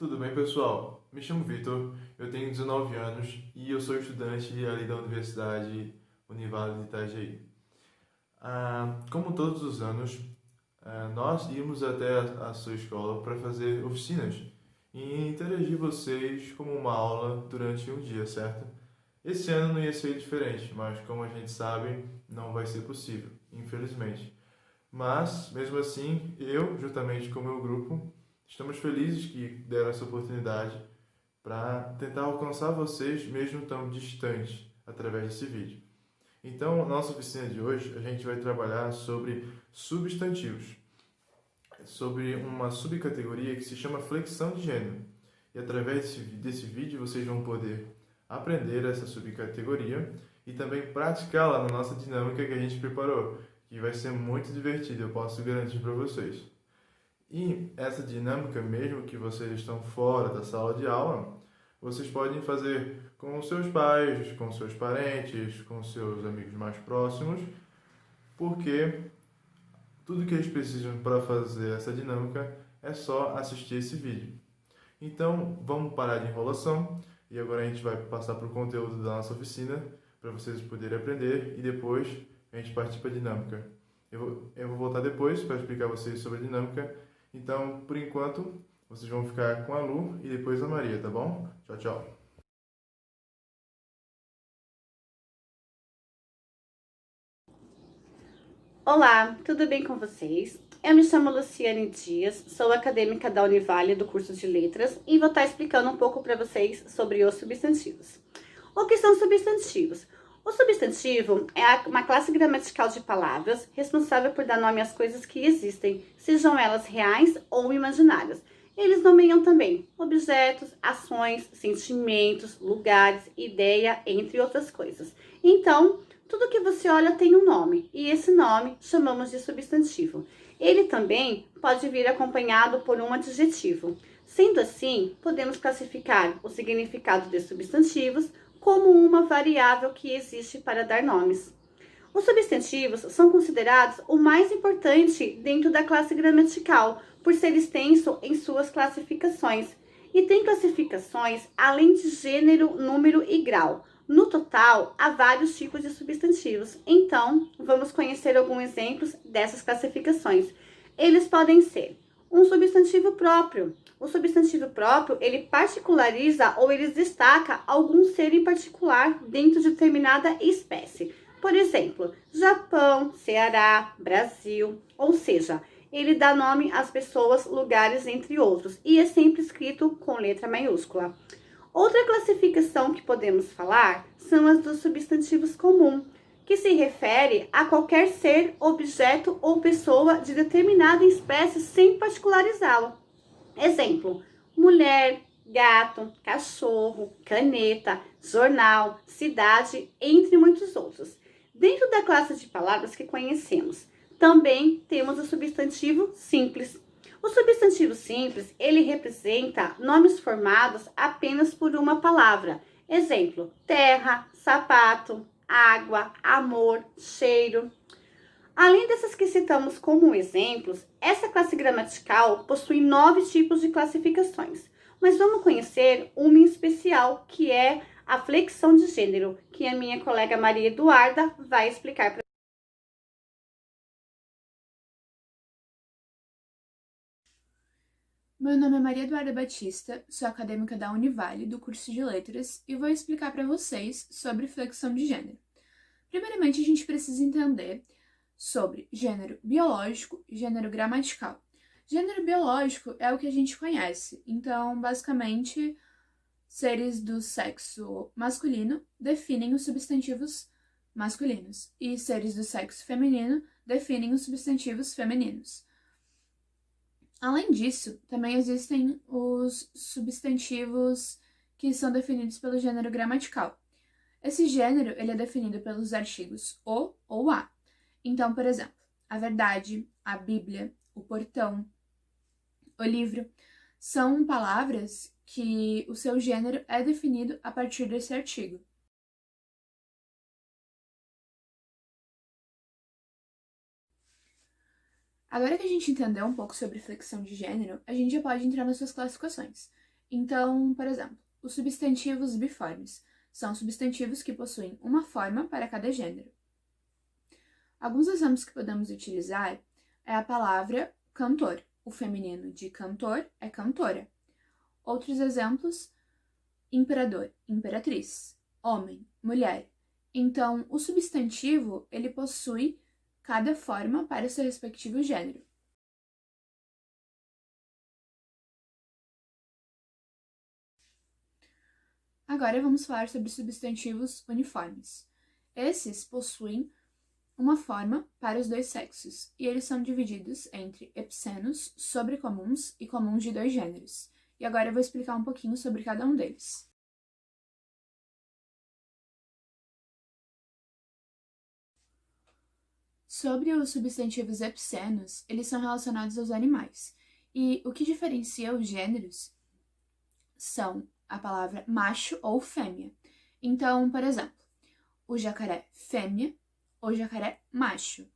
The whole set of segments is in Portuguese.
Tudo bem, pessoal? Me chamo Vitor, eu tenho 19 anos e eu sou estudante ali da Universidade Univale de Itajaí. Como todos os anos, nós íamos até a sua escola para fazer oficinas e interagir vocês como uma aula durante um dia, certo? Esse ano não ia ser diferente, mas como a gente sabe, não vai ser possível, infelizmente. Mas, mesmo assim, eu, juntamente com o meu grupo, estamos felizes que deram essa oportunidade para tentar alcançar vocês mesmo tão distantes através desse vídeo. Então, na nossa oficina de hoje, a gente vai trabalhar sobre substantivos, sobre uma subcategoria que se chama flexão de gênero. E através desse vídeo vocês vão poder aprender essa subcategoria e também praticá-la na nossa dinâmica que a gente preparou, que vai ser muito divertida, eu posso garantir para vocês. E essa dinâmica, mesmo que vocês estão fora da sala de aula, vocês podem fazer com os seus pais, com seus parentes, com seus amigos mais próximos, porque tudo que eles precisam para fazer essa dinâmica é só assistir esse vídeo. Então, vamos parar de enrolação e agora a gente vai passar para o conteúdo da nossa oficina para vocês poderem aprender e depois a gente partir para a dinâmica. Eu vou voltar depois para explicar a vocês sobre a dinâmica. Então, por enquanto, vocês vão ficar com a Lu e depois a Maria, tá bom? Tchau, tchau. Olá, tudo bem com vocês? Eu me chamo Luciane Dias, sou acadêmica da Univale do curso de Letras e vou estar explicando um pouco para vocês sobre os substantivos. O que são substantivos? O substantivo é uma classe gramatical de palavras responsável por dar nome às coisas que existem, sejam elas reais ou imaginárias. Eles nomeiam também objetos, ações, sentimentos, lugares, ideia, entre outras coisas. Então, tudo que você olha tem um nome, e esse nome chamamos de substantivo. Ele também pode vir acompanhado por um adjetivo. Sendo assim, podemos classificar o significado de substantivos como uma variável que existe para dar nomes. Os substantivos são considerados o mais importante dentro da classe gramatical, por ser extenso em suas classificações. E tem classificações além de gênero, número e grau. No total, há vários tipos de substantivos. Então, vamos conhecer alguns exemplos dessas classificações. Eles podem ser um substantivo próprio. O substantivo próprio, ele particulariza ou ele destaca algum ser em particular dentro de determinada espécie. Por exemplo, Japão, Ceará, Brasil, ou seja, ele dá nome às pessoas, lugares, entre outros, e é sempre escrito com letra maiúscula. Outra classificação que podemos falar são as dos substantivos comuns, que se refere a qualquer ser, objeto ou pessoa de determinada espécie sem particularizá-lo. Exemplo: mulher, gato, cachorro, caneta, jornal, cidade, entre muitos outros. Dentro da classe de palavras que conhecemos, também temos o substantivo simples. O substantivo simples, ele representa nomes formados apenas por uma palavra. Exemplo: terra, sapato, água, amor, cheiro. Além dessas que citamos como exemplos, essa classe gramatical possui 9 tipos de classificações. Mas vamos conhecer uma em especial, que é a flexão de gênero, que a minha colega Maria Eduarda vai explicar para. Meu nome é Maria Eduarda Batista, sou acadêmica da Univale, do curso de Letras, e vou explicar para vocês sobre flexão de gênero. Primeiramente, a gente precisa entender sobre gênero biológico e gênero gramatical. Gênero biológico é o que a gente conhece, então, basicamente, seres do sexo masculino definem os substantivos masculinos, e seres do sexo feminino definem os substantivos femininos. Além disso, também existem os substantivos que são definidos pelo gênero gramatical. Esse gênero ele é definido pelos artigos o ou a. Então, por exemplo, a verdade, a Bíblia, o portão, o livro, são palavras que o seu gênero é definido a partir desse artigo. Agora que a gente entendeu um pouco sobre flexão de gênero, a gente já pode entrar nas suas classificações. Então, por exemplo, os substantivos biformes são substantivos que possuem uma forma para cada gênero. Alguns exemplos que podemos utilizar é a palavra cantor. O feminino de cantor é cantora. Outros exemplos, imperador, imperatriz, homem, mulher. Então, o substantivo, ele possui cada forma para seu respectivo gênero. Agora vamos falar sobre substantivos uniformes. Esses possuem uma forma para os dois sexos, e eles são divididos entre epicenos, sobrecomuns e comuns de dois gêneros. E agora eu vou explicar um pouquinho sobre cada um deles. Sobre os substantivos epicenos, eles são relacionados aos animais, e o que diferencia os gêneros são a palavra macho ou fêmea. Então, por exemplo, o jacaré fêmea ou jacaré macho.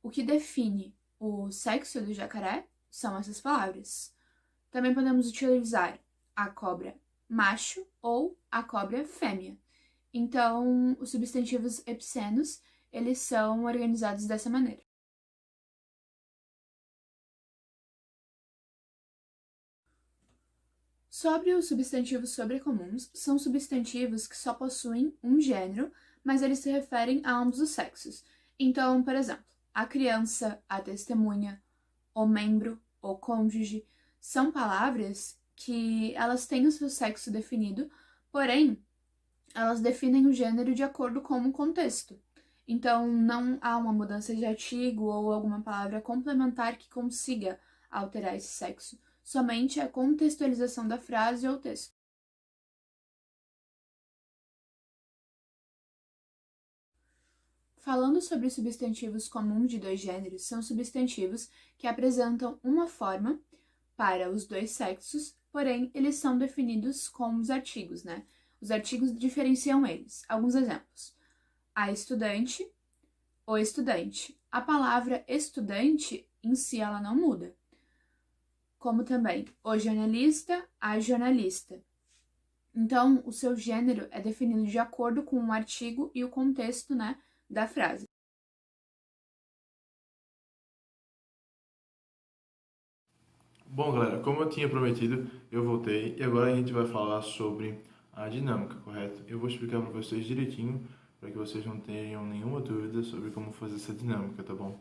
O que define o sexo do jacaré são essas palavras. Também podemos utilizar a cobra macho ou a cobra fêmea. Então, os substantivos epicenos, eles são organizados dessa maneira. Sobre os substantivos sobrecomuns, são substantivos que só possuem um gênero, mas eles se referem a ambos os sexos. Então, por exemplo, a criança, a testemunha, o membro, o cônjuge, são palavras que elas têm o seu sexo definido, porém, elas definem o gênero de acordo com o contexto. Então, não há uma mudança de artigo ou alguma palavra complementar que consiga alterar esse sexo. Somente a contextualização da frase ou texto. Falando sobre substantivos comuns de dois gêneros, são substantivos que apresentam uma forma para os dois sexos, porém eles são definidos com os artigos, né? Os artigos diferenciam eles. Alguns exemplos: a estudante, o estudante. A palavra estudante em si ela não muda. Como também o jornalista, a jornalista. Então, o seu gênero é definido de acordo com o artigo e o contexto, né, da frase. Bom, galera, como eu tinha prometido, eu voltei e agora a gente vai falar sobre a dinâmica, correto? Eu vou explicar para vocês direitinho, para que vocês não tenham nenhuma dúvida sobre como fazer essa dinâmica, tá bom?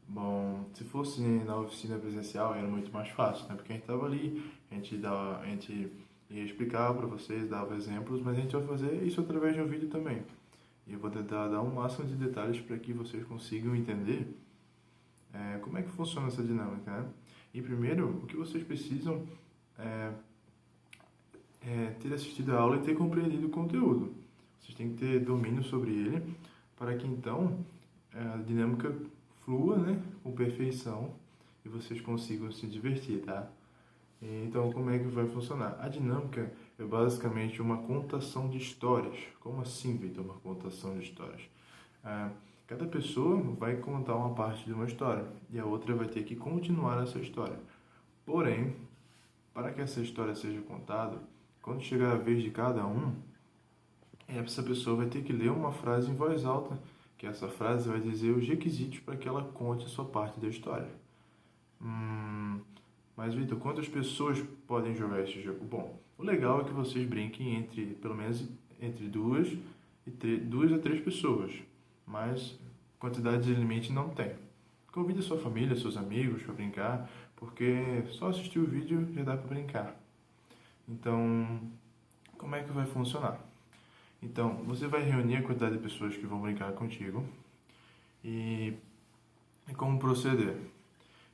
Bom, se fosse na oficina presencial era muito mais fácil, né? Porque a gente estava ali, a gente ia explicar para vocês, dava exemplos, mas a gente vai fazer isso através de um vídeo também. E eu vou tentar dar um máximo de detalhes para que vocês consigam entender como é que funciona essa dinâmica, né? E primeiro, o que vocês precisam é ter assistido a aula e ter compreendido o conteúdo. Vocês têm que ter domínio sobre ele para que então a dinâmica flua, né, com perfeição e vocês consigam se divertir, tá? Então, como é que vai funcionar? A dinâmica é basicamente uma contação de histórias. Como assim, Vitor, uma contação de histórias? Cada pessoa vai contar uma parte de uma história e a outra vai ter que continuar essa história. Porém, para que essa história seja contada, quando chegar a vez de cada um, essa pessoa vai ter que ler uma frase em voz alta, que essa frase vai dizer os requisitos para que ela conte a sua parte da história. Mas, Vitor, quantas pessoas podem jogar esse jogo? Bom, o legal é que vocês brinquem pelo menos entre duas a três pessoas, mas quantidade de limite não tem. Convide sua família, seus amigos para brincar, porque só assistir o vídeo já dá para brincar. Então, como é que vai funcionar? Então, você vai reunir a quantidade de pessoas que vão brincar contigo e como proceder.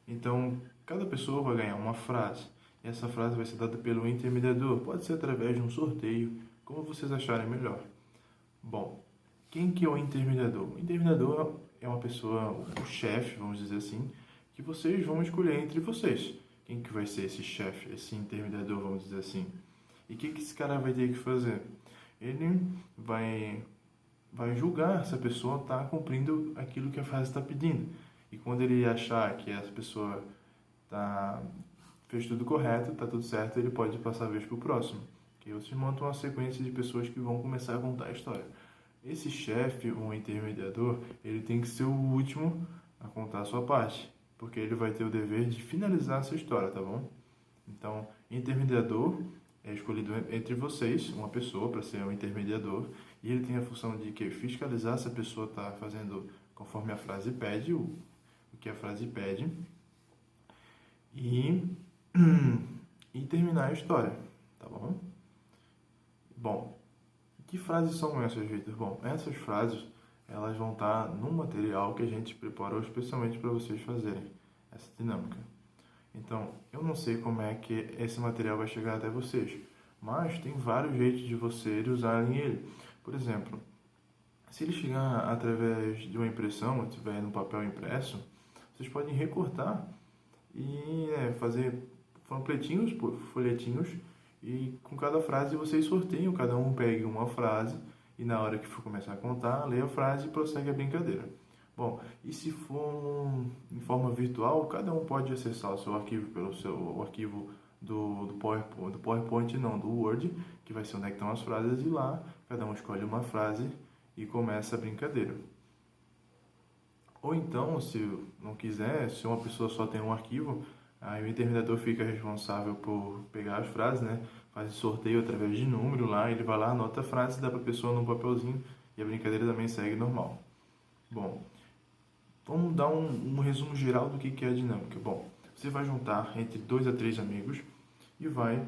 Então, cada pessoa vai ganhar uma frase e essa frase vai ser dada pelo intermediador. Pode ser através de um sorteio, como vocês acharem melhor. Bom, quem que é o intermediador? O intermediador é uma pessoa, o chefe, vamos dizer assim, que vocês vão escolher entre vocês. Quem que vai ser esse chefe, esse intermediador, vamos dizer assim? E o que esse cara vai ter que fazer? Ele vai julgar se a pessoa está cumprindo aquilo que a frase está pedindo. E quando ele achar que essa pessoa fez tudo correto, tá tudo certo, ele pode passar a vez pro próximo. Que aí vocês montam uma sequência de pessoas que vão começar a contar a história. Esse chefe, um intermediador, ele tem que ser o último a contar a sua parte, porque ele vai ter o dever de finalizar essa história, tá bom? Então, intermediador é escolhido entre vocês, uma pessoa para ser um intermediador, e ele tem a função de fiscalizar se a pessoa está fazendo conforme a frase pede, o que a frase pede, e terminar a história, tá bom? Bom, que frases são essas, Victor? Bom, essas frases, elas vão estar no material que a gente preparou especialmente para vocês fazerem essa dinâmica. Então, eu não sei como é que esse material vai chegar até vocês, mas tem vários jeitos de vocês usarem ele. Por exemplo, se ele chegar através de uma impressão, ou estiver no papel impresso, vocês podem recortar e fazer panfletinhos, folhetinhos, e com cada frase vocês sorteiam, cada um pegue uma frase, e na hora que for começar a contar, lê a frase e prossegue a brincadeira. Bom, e se for em forma virtual, cada um pode acessar o seu arquivo pelo seu arquivo do PowerPoint não, do Word, que vai ser onde é que estão as frases, e lá cada um escolhe uma frase e começa a brincadeira. Ou então, se não quiser, se uma pessoa só tem um arquivo, aí o intermediador fica responsável por pegar as frases, né? Faz sorteio através de número lá, ele vai lá, anota a frase, dá para a pessoa num papelzinho e a brincadeira também segue normal. Bom, vamos dar um resumo geral do que é a dinâmica. Bom, você vai juntar entre 2 a 3 amigos e vai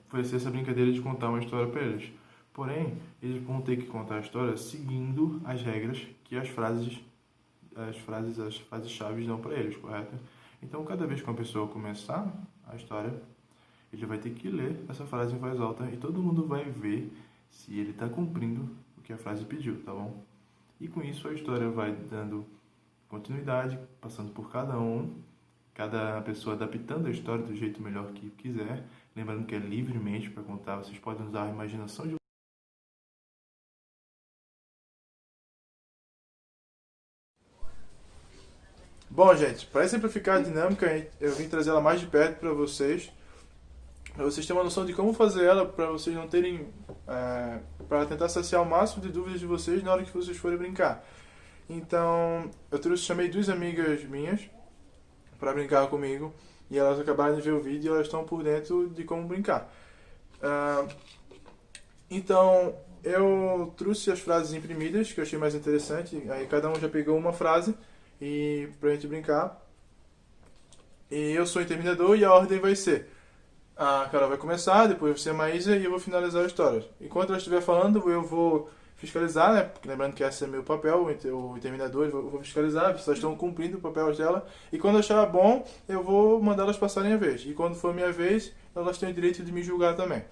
oferecer essa brincadeira de contar uma história para eles. Porém, eles vão ter que contar a história seguindo as regras que as frases-chave dão para eles, correto? Então, cada vez que uma pessoa começar a história, ele vai ter que ler essa frase em voz alta e todo mundo vai ver se ele está cumprindo o que a frase pediu, tá bom? E com isso a história vai dando continuidade, passando por cada pessoa adaptando a história do jeito melhor que quiser. Lembrando que é livremente para contar, vocês podem usar a imaginação de Bom, gente, para simplificar a dinâmica, eu vim trazer ela mais de perto para vocês terem uma noção de como fazer ela, para vocês não terem, para tentar saciar o máximo de dúvidas de vocês na hora que vocês forem brincar. Então, chamei 2 amigas minhas para brincar comigo, e elas acabaram de ver o vídeo e elas estão por dentro de como brincar. Então, eu trouxe as frases imprimidas, que eu achei mais interessante, aí cada um já pegou uma frase, e pra gente brincar. E eu sou o intermediador e a ordem vai ser: a Carol vai começar, depois você é a Maísa e eu vou finalizar a história. Enquanto ela estiver falando, eu vou fiscalizar, né? Porque lembrando que esse é meu papel, o intermediador, eu vou fiscalizar se elas estão cumprindo o papel dela. E quando eu achar bom, eu vou mandar elas passarem a vez. E quando for a minha vez, elas têm o direito de me julgar também.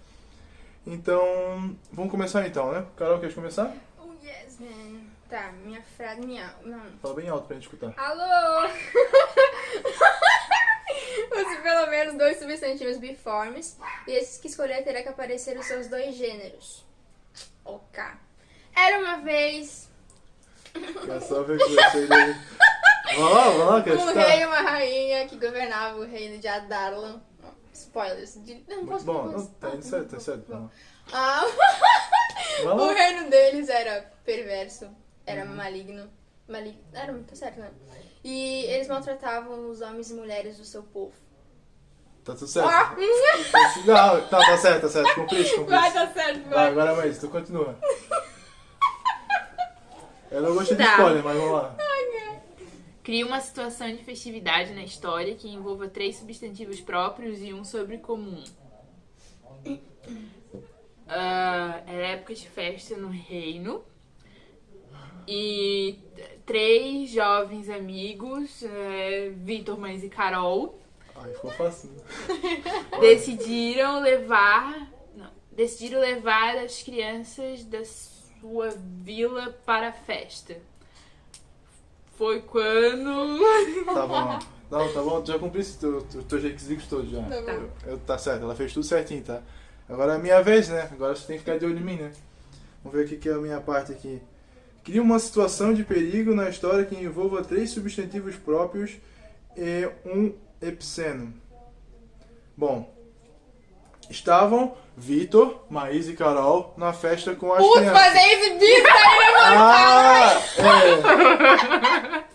Então, vamos começar então, né? Carol, quer começar? Oh, yes, man. Tá, minha frase, não. Fala bem alto pra gente escutar. Alô! Use pelo menos 2 substantivos biformes, e esses que escolher terá que aparecer os seus 2 gêneros. Ok. Era uma vez... Quer só ver que você... Vai lá, quer um rei e uma rainha que governava o reino de Adarlan. Spoilers. Não posso bom, não, tá certo. O reino deles era perverso, era maligno. Tá certo, né? E eles maltratavam os homens e mulheres do seu povo. Tá tudo certo. Não, tá certo. Cumpri. Vai, tá certo, vai. Agora, mas tu continua. Eu não gostei de spoiler, mas vamos lá. Cria uma situação de festividade na história que envolva 3 substantivos próprios e um sobrecomum. Era época de festa no reino. E 3 jovens amigos, Vitor, Mães e Carol, Ai, ficou fácil. decidiram levar as crianças da sua vila para a festa. Foi quando... Tá bom. Não, tá bom, já cumpri os teus requisitos todos já. Tá certo, ela fez tudo certinho, tá? Agora é a minha vez, né? Agora você tem que ficar de olho em mim, né? Vamos ver o que é a minha parte aqui. Cria uma situação de perigo na história que envolva 3 substantivos próprios e um epiceno. Bom, estavam Vitor, Maísa e Carol na festa com as Putz, crianças. mas é exibista aí,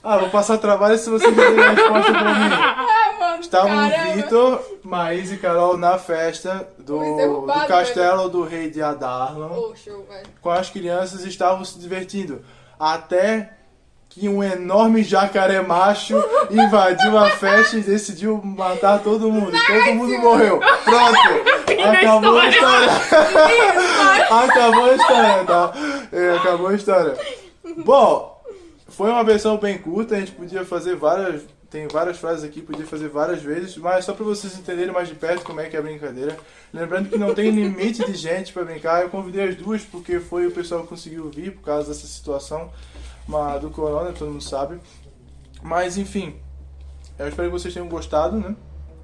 mano. Vou passar trabalho se você quiser a resposta pra mim. Mano, Estavam caramba. Vitor, Maísa e Carol na festa do Fui derrubado, castelo do rei de Adarlan. Oh, show, velho. Com as crianças estavam se divertindo. Até que um enorme jacaré macho invadiu a festa e decidiu matar todo mundo. Todo mundo morreu. Pronto. Acabou a história. Acabou a história, tá? Acabou a história. Bom, foi uma versão bem curta. A gente podia fazer várias... Tem várias frases aqui, podia fazer várias vezes. Mas só pra vocês entenderem mais de perto como é que é a brincadeira. Lembrando que não tem limite de gente pra brincar. Eu convidei as duas porque foi o pessoal que conseguiu vir por causa dessa situação do corona, todo mundo sabe. Mas enfim, eu espero que vocês tenham gostado, né?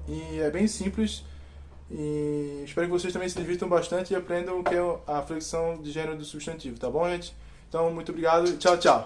E é bem simples. E espero que vocês também se divirtam bastante e aprendam o que é a flexão de gênero do substantivo, tá bom, gente? Então, muito obrigado. Tchau, tchau.